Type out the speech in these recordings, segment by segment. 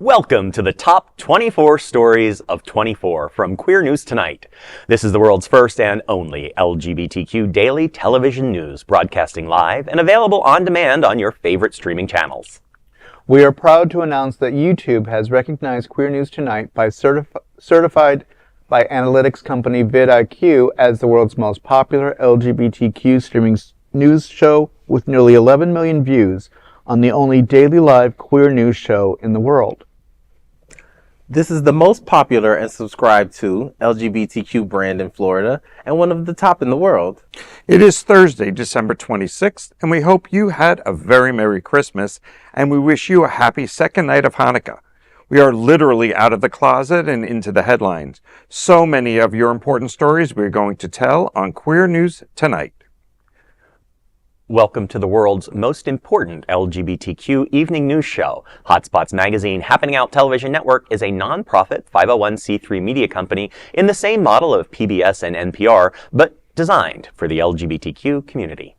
Welcome to the top 24 stories of 24 from Queer News Tonight. This is the world's first and only LGBTQ daily television news, broadcasting live and available on demand on your favorite streaming channels. We are proud to announce that YouTube has recognized Queer News Tonight by certified by analytics company vidIQ as the world's most popular LGBTQ streaming news show with nearly 11 million views on the only daily live queer news show in the world. This is the most popular and subscribed to LGBTQ brand in Florida and one of the top in the world. It is Thursday, December 26th, and we hope you had a very Merry Christmas, and we wish you a happy second night of Hanukkah. We are literally out of the closet and into the headlines. So many of your important stories we're going to tell on Queer News Tonight. Welcome to the world's most important LGBTQ evening news show. Hotspots Magazine Happening Out Television Network is a nonprofit 501c3 media company in the same model of PBS and NPR, but designed for the LGBTQ community.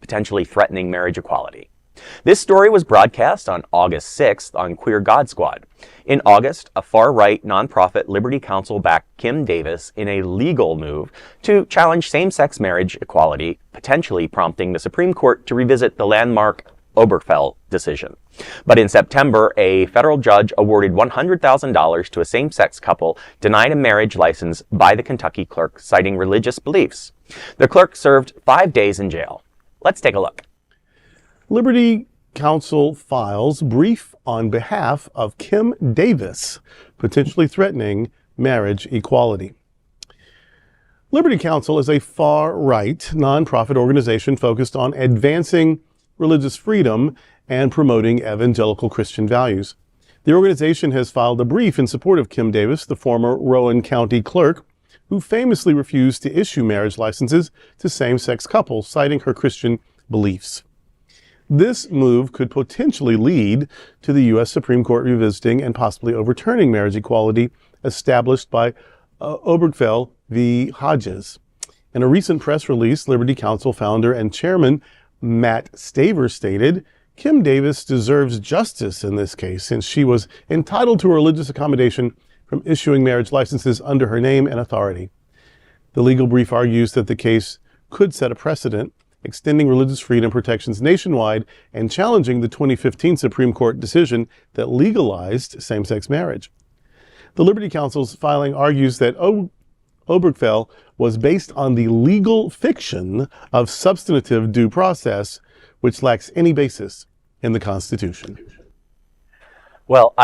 Potentially threatening marriage equality. This story was broadcast on August 6th on Queer God Squad. In August, a far-right nonprofit Liberty Counsel backed Kim Davis in a legal move to challenge same-sex marriage equality, potentially prompting the Supreme Court to revisit the landmark Obergefell decision. But in September, a federal judge awarded $100,000 to a same-sex couple denied a marriage license by the Kentucky clerk, citing religious beliefs. The clerk served 5 days in jail. Let's take a look. Liberty Counsel files brief on behalf of Kim Davis, potentially threatening marriage equality. Liberty Counsel is a far-right nonprofit organization focused on advancing religious freedom and promoting evangelical Christian values. The organization has filed a brief in support of Kim Davis, the former Rowan County clerk, who famously refused to issue marriage licenses to same-sex couples, citing her Christian beliefs. This move could potentially lead to the U.S. Supreme Court revisiting and possibly overturning marriage equality established by Obergefell v. Hodges. In a recent press release, Liberty Counsel founder and chairman Matt Staver stated, "Kim Davis deserves justice in this case since she was entitled to a religious accommodation from issuing marriage licenses under her name and authority." The legal brief argues that the case could set a precedent, extending religious freedom protections nationwide and challenging the 2015 Supreme Court decision that legalized same-sex marriage. The Liberty Counsel's filing argues that Obergefell was based on the legal fiction of substantive due process, which lacks any basis in the Constitution. Well,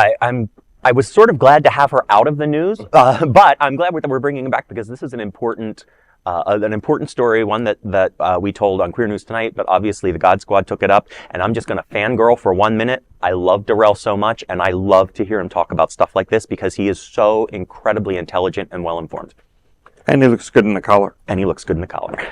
I was sort of glad to have her out of the news, but I'm glad that we're bringing her back because this is an important an important story, one that we told on Queer News Tonight, but obviously the God Squad took it up, and I'm just going to fangirl for 1 minute. I love Darrell so much, and I love to hear him talk about stuff like this because he is so incredibly intelligent and well-informed. And he looks good in the collar. And he looks good in the collar.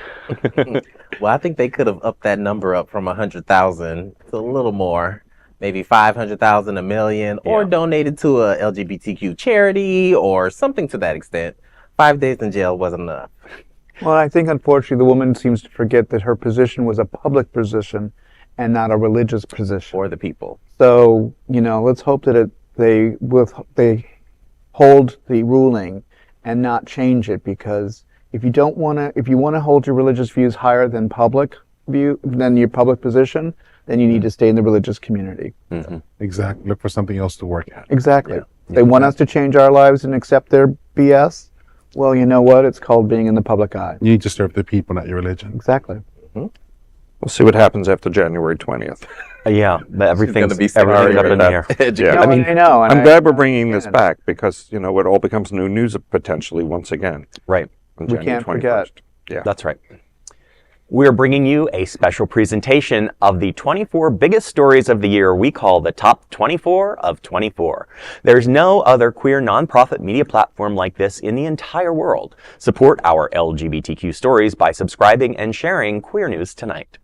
Well, I think they could have upped that number up from 100,000 to a little more. Maybe 500,000, a million, or donated to a LGBTQ charity or something to that extent. 5 days in jail wasn't enough. Well, I think unfortunately the woman seems to forget that her position was a public position and not a religious position. For the people. So, let's hope that they hold the ruling and not change it, because if you want to hold your religious views higher than your public position, then you need to stay in the religious community. Mm-hmm. Exactly. Look for something else to work at. Exactly. Yeah. They want us to change our lives and accept their BS. Well, you know what? It's called being in the public eye. You need to serve the people, not your religion. Exactly. We'll see what happens after January 20th. Yeah, but everything's be everything's up in the air. Yeah. I know. And I'm glad we're bringing this back because, it all becomes new news potentially once again. Right. On We January can't 21st. forget. Yeah. That's right. We're bringing you a special presentation of the 24 biggest stories of the year we call the Top 24 of 24. There's no other queer nonprofit media platform like this in the entire world. Support our LGBTQ stories by subscribing and sharing Queer News Tonight.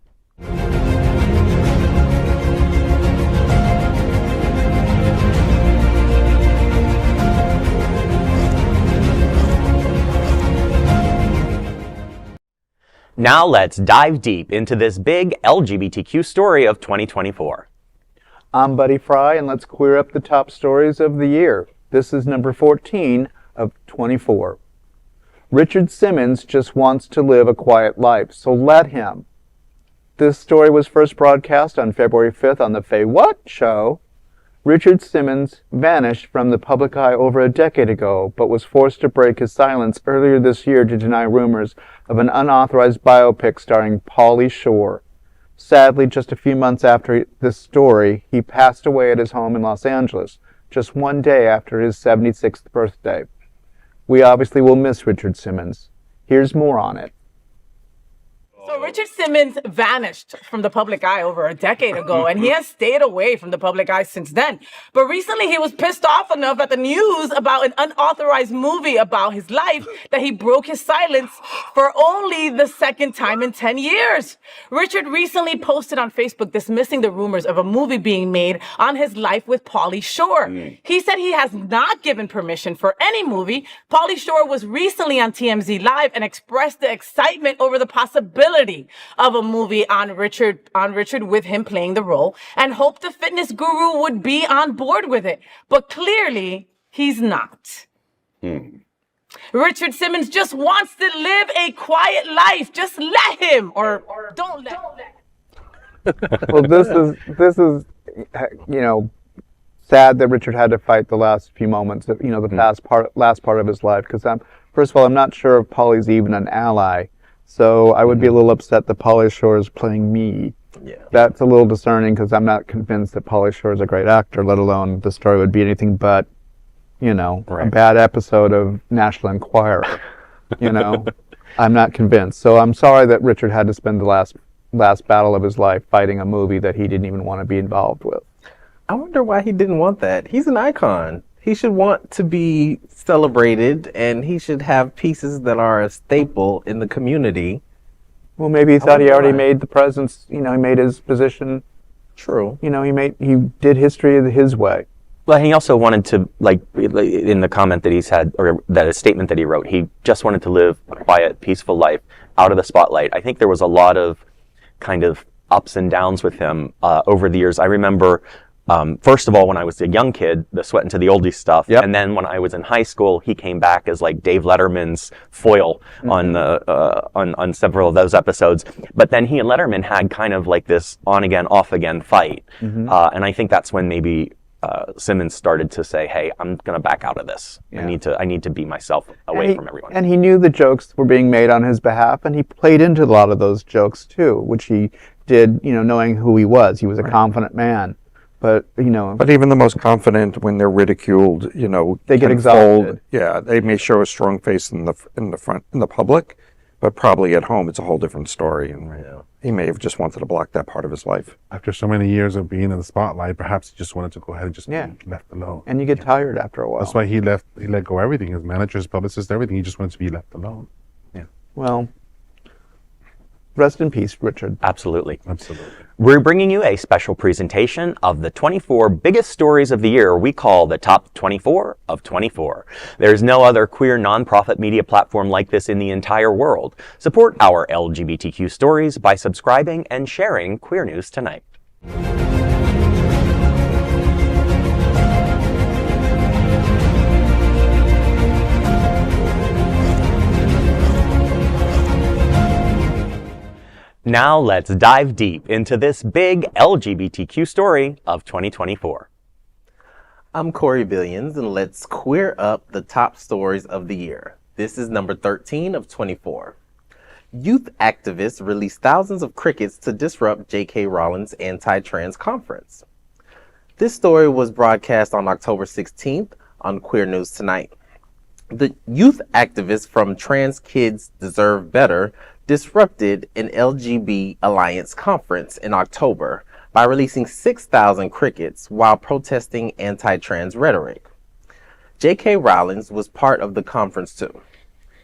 Now let's dive deep into this big LGBTQ story of 2024. I'm Buddy Frey, and let's queer up the top stories of the year. This is number 14 of 24. Richard Simmons just wants to live a quiet life, so let him. This story was first broadcast on February 5th on the FayWhat show. Richard Simmons vanished from the public eye over a decade ago, but was forced to break his silence earlier this year to deny rumors of an unauthorized biopic starring Pauly Shore. Sadly, just a few months after this story, he passed away at his home in Los Angeles, just one day after his 76th birthday. We obviously will miss Richard Simmons. Here's more on it. So Richard Simmons vanished from the public eye over a decade ago, and he has stayed away from the public eye since then. But recently he was pissed off enough at the news about an unauthorized movie about his life that he broke his silence for only the second time in 10 years. Richard recently posted on Facebook dismissing the rumors of a movie being made on his life with Pauly Shore. He said he has not given permission for any movie. Pauly Shore was recently on TMZ Live and expressed the excitement over the possibility of a movie on Richard with him playing the role, and hoped the fitness guru would be on board with it. But clearly, he's not. Richard Simmons just wants to live a quiet life. Just let him, or don't let him. Well, this is sad that Richard had to fight the last few moments of, the last part of his life. Because first of all, I'm not sure if Pauly's even an ally. So I would be a little upset that Pauly Shore is playing me. Yeah. That's a little discerning because I'm not convinced that Pauly Shore is a great actor, let alone the story would be anything but, a bad episode of National Enquirer. I'm not convinced. So I'm sorry that Richard had to spend the last battle of his life fighting a movie that he didn't even want to be involved with. I wonder why he didn't want that. He's an icon. He should want to be celebrated, and he should have pieces that are a staple in the community. Well, maybe he thought he already made the presence, he made his position. True. He did history his way. Well, he also wanted to, in the comment that he's had, or that a statement that he wrote, he just wanted to live a quiet, peaceful life out of the spotlight. I think there was a lot of kind of ups and downs with him over the years. I remember, first of all, when I was a young kid, the Sweatin' to the Oldies stuff. Yep. And then when I was in high school, he came back as like Dave Letterman's foil on several of those episodes. But then he and Letterman had kind of like this on again, off again fight. And I think that's when maybe Simmons started to say, "Hey, I'm going to back out of this. Yeah. I need to be myself away from everyone." And he knew the jokes were being made on his behalf, and he played into a lot of those jokes too, which he did, knowing who he was. He was a confident man. But But even the most confident, when they're ridiculed, they get can exhausted. fold. Yeah, they may show a strong face in the public, But probably at home, it's a whole different story. And Yeah. he may have just wanted to block that part of his life. After so many years of being in the spotlight, perhaps he just wanted to go ahead and just Yeah. be left alone. And you get tired after a while. That's why he let go of everything. His manager, his publicist, everything. He just wanted to be left alone. Well, rest in peace, Richard. Absolutely. Absolutely. We're bringing you a special presentation of the 24 biggest stories of the year we call the Top 24 of 24. There's no other queer nonprofit media platform like this in the entire world. Support our LGBTQ stories by subscribing and sharing Queer News Tonight. Now let's dive deep into this big LGBTQ story of 2024. I'm Corey Billions, and let's queer up the top stories of the year. This is number 13 of 24. Youth activists release thousands of crickets to disrupt J.K. Rowling's anti-trans conference. This story was broadcast on October 16th on Queer News Tonight. The youth activists from Trans Kids Deserve Better disrupted an LGBT Alliance conference in October by releasing 6,000 crickets while protesting anti-trans rhetoric. J.K. Rowling was part of the conference too.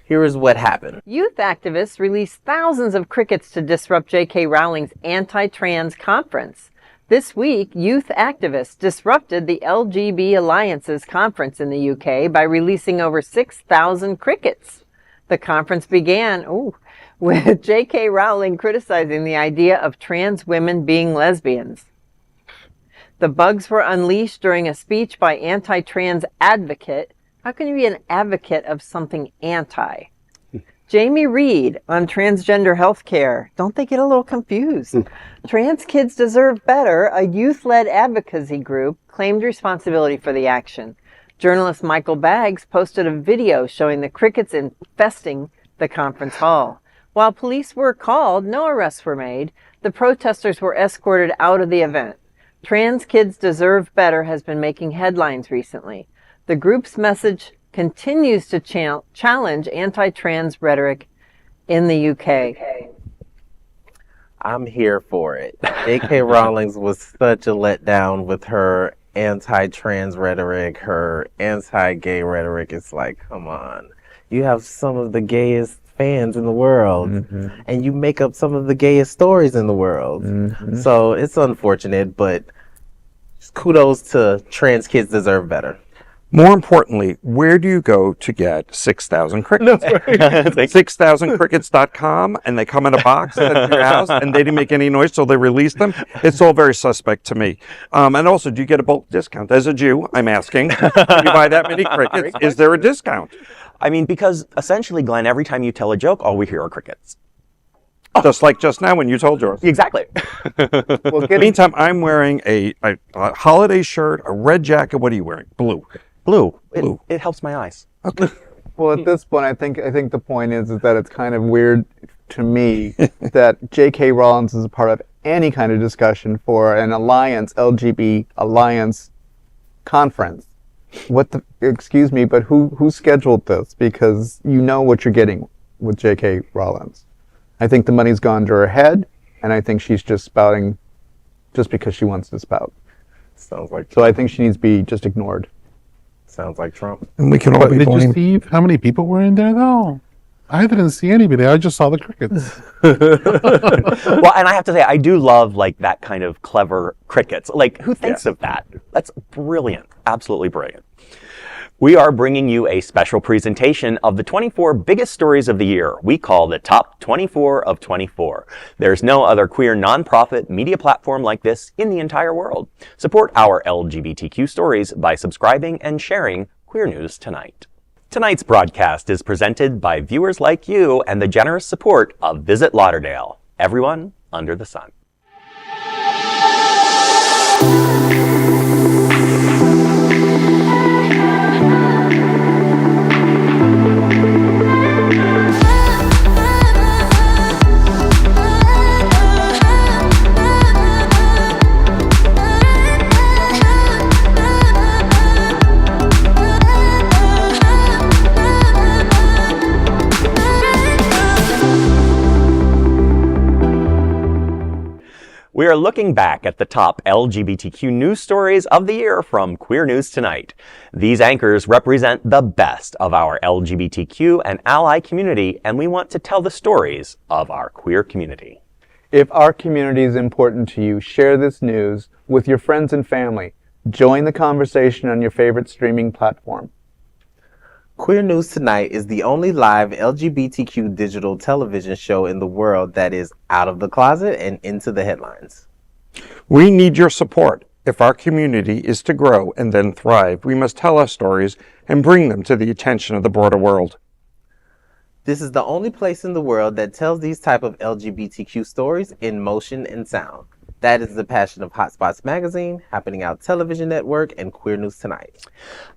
Here is what happened. Youth activists released thousands of crickets to disrupt J.K. Rowling's anti-trans conference. This week, youth activists disrupted the LGBT Alliance's conference in the UK by releasing over 6,000 crickets. The conference began with J.K. Rowling criticizing the idea of trans women being lesbians. The bugs were unleashed during a speech by anti-trans advocate. How can you be an advocate of something anti? Jamie Reed on transgender health care. Don't they get a little confused? Trans Kids Deserve Better, a youth-led advocacy group, claimed responsibility for the action. Journalist Michael Baggs posted a video showing the crickets infesting the conference hall. While police were called, no arrests were made. The protesters were escorted out of the event. Trans Kids Deserve Better has been making headlines recently. The group's message continues to challenge anti-trans rhetoric in the UK. I'm here for it. J.K. Rowling was such a letdown with her anti-trans rhetoric, her anti-gay rhetoric. It's like, come on. You have some of the gayest fans in the world, and you make up some of the gayest stories in the world. So it's unfortunate, but kudos to Trans Kids Deserve Better. More importantly, where do you go to get 6,000 crickets? 6,000crickets.com, and they come in a box at your house, and they didn't make any noise, so they released them. It's all very suspect to me. And also, do you get a bulk discount? As a Jew, I'm asking, if you buy that many crickets, is there a discount? I mean, because essentially, Glenn, every time you tell a joke, all we hear are crickets. Just like just now when you told yours. Exactly. Well, Meantime, I'm wearing a holiday shirt, a red jacket. What are you wearing? Blue. Blue. Blue. It helps my eyes. Okay. Well, at this point, I think the point is that it's kind of weird to me that J.K. Rowling is a part of any kind of discussion for an alliance, LGBT Alliance conference. Excuse me, but who scheduled this? Because you know what you're getting with J.K. Rowling. I think the money's gone to her head, and I think she's just spouting just because she wants to spout. Sounds like So I think she needs to be just ignored. Sounds like Trump. And we can all But be did you blamed. see how many people were in there, though? I didn't see anybody. I just saw the crickets. Well, and I have to say, I do love like that kind of clever crickets. Like, who thinks of that? That's brilliant. Absolutely brilliant. We are bringing you a special presentation of the 24 biggest stories of the year we call the Top 24 of 24. There's no other queer nonprofit media platform like this in the entire world. Support our LGBTQ stories by subscribing and sharing Queer News Tonight. Tonight's broadcast is presented by viewers like you and the generous support of Visit Lauderdale. Everyone under the sun. We are looking back at the top LGBTQ news stories of the year from Queer News Tonight. These anchors represent the best of our LGBTQ and ally community, and we want to tell the stories of our queer community. If our community is important to you, share this news with your friends and family. Join the conversation on your favorite streaming platform. Queer News Tonight is the only live LGBTQ digital television show in the world that is out of the closet and into the headlines. We need your support. If our community is to grow and then thrive, we must tell our stories and bring them to the attention of the broader world. This is the only place in the world that tells these type of LGBTQ stories in motion and sound. That is the passion of Hotspots Magazine, Happening Out Television Network, and Queer News Tonight.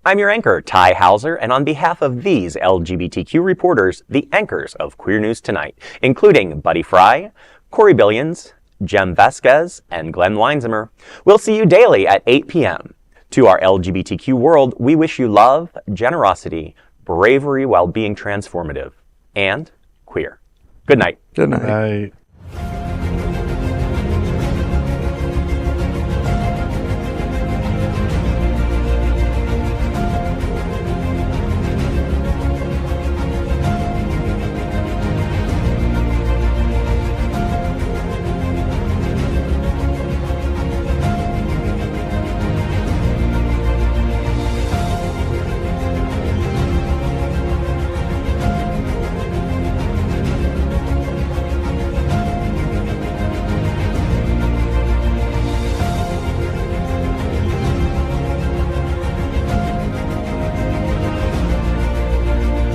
I'm your anchor, Tai Houser, and on behalf of these LGBTQ reporters, the anchors of Queer News Tonight, including Buddy Frey, Corey Billions, Jem Vasquez, and Glen Weinzimer, we'll see you daily at 8 p.m. To our LGBTQ world, we wish you love, generosity, bravery while being transformative, and queer. Good night. Good night. Right.